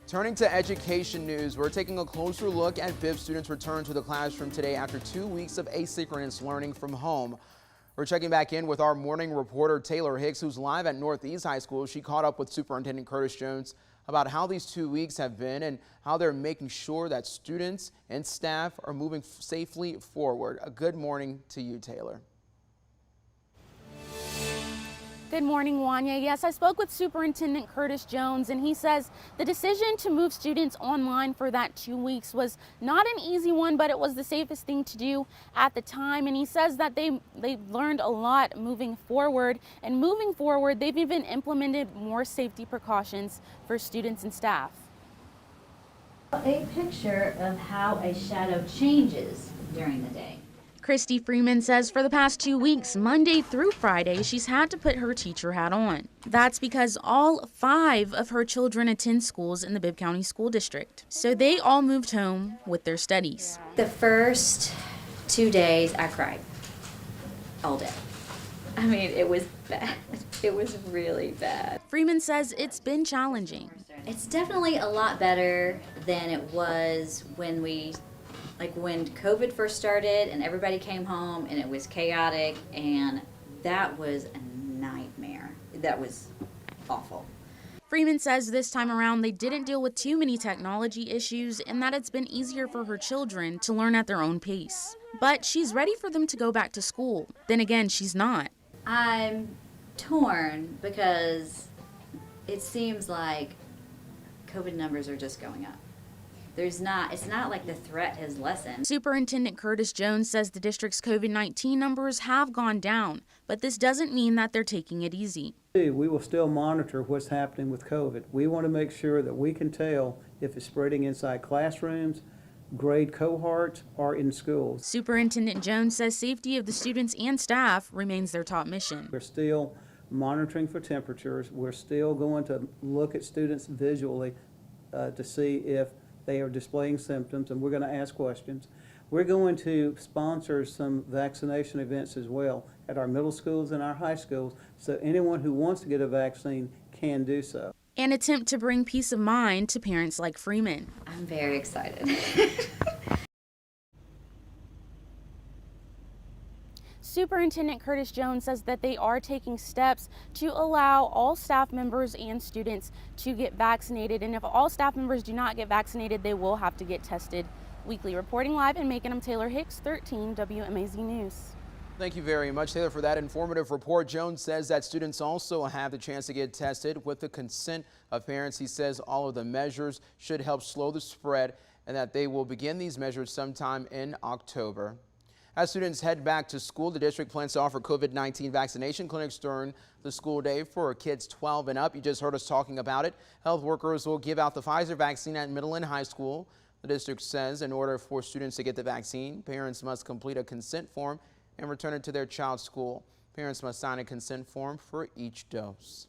Turning to education news, we're taking a closer look at Bibb students' return to the classroom today after 2 weeks of asynchronous learning from home. We're checking back in with our morning reporter Taylor Hicks, who's live at Northeast High School. She caught up with Superintendent Curtis Jones about how these 2 weeks have been and how they're making sure that students and staff are moving safely forward. A good morning to you, Taylor. Good morning, Wanya. Yes, I spoke with Superintendent Curtis Jones, and he says the decision to move students online for that 2 weeks was not an easy one, but it was the safest thing to do at the time. And he says that they learned a lot moving forward, and moving forward, they've even implemented more safety precautions for students and staff. A picture of how a shadow changes during the day. Christy Freeman says for the past 2 weeks, Monday through Friday, she's had to put her teacher hat on. That's because all 5 of her children attend schools in the Bibb County School District. So they all moved home with their studies. The first 2 days I cried all day. I mean, it was bad. It was really bad. Freeman says it's been challenging. It's definitely a lot better than it was when when COVID first started and everybody came home and it was chaotic, and that was a nightmare. That was awful. Freeman says this time around they didn't deal with too many technology issues and that it's been easier for her children to learn at their own pace. But she's ready for them to go back to school. Then again, she's not. I'm torn because it seems like COVID numbers are just going up. It's not like the threat has lessened. Superintendent Curtis Jones says the district's COVID-19 numbers have gone down, but this doesn't mean that they're taking it easy. We will still monitor what's happening with COVID. We want to make sure that we can tell if it's spreading inside classrooms, grade cohorts, or in schools. Superintendent Jones says safety of the students and staff remains their top mission. We're still monitoring for temperatures. We're still going to look at students visually to see if they are displaying symptoms, and we're going to ask questions. We're going to sponsor some vaccination events as well at our middle schools and our high schools, so anyone who wants to get a vaccine can do so. An attempt to bring peace of mind to parents like Freeman. I'm very excited. Superintendent Curtis Jones says that they are taking steps to allow all staff members and students to get vaccinated. And if all staff members do not get vaccinated, they will have to get tested weekly. Reporting live in Macon, I'm Taylor Hicks, 13 WMAZ News. Thank you very much, Taylor, for that informative report. Jones says that students also have the chance to get tested with the consent of parents. He says all of the measures should help slow the spread and that they will begin these measures sometime in October. As students head back to school, the district plans to offer COVID-19 vaccination clinics during the school day for kids 12 and up. You just heard us talking about it. Health workers will give out the Pfizer vaccine at middle and high school. The district says in order for students to get the vaccine, parents must complete a consent form and return it to their child's school. Parents must sign a consent form for each dose.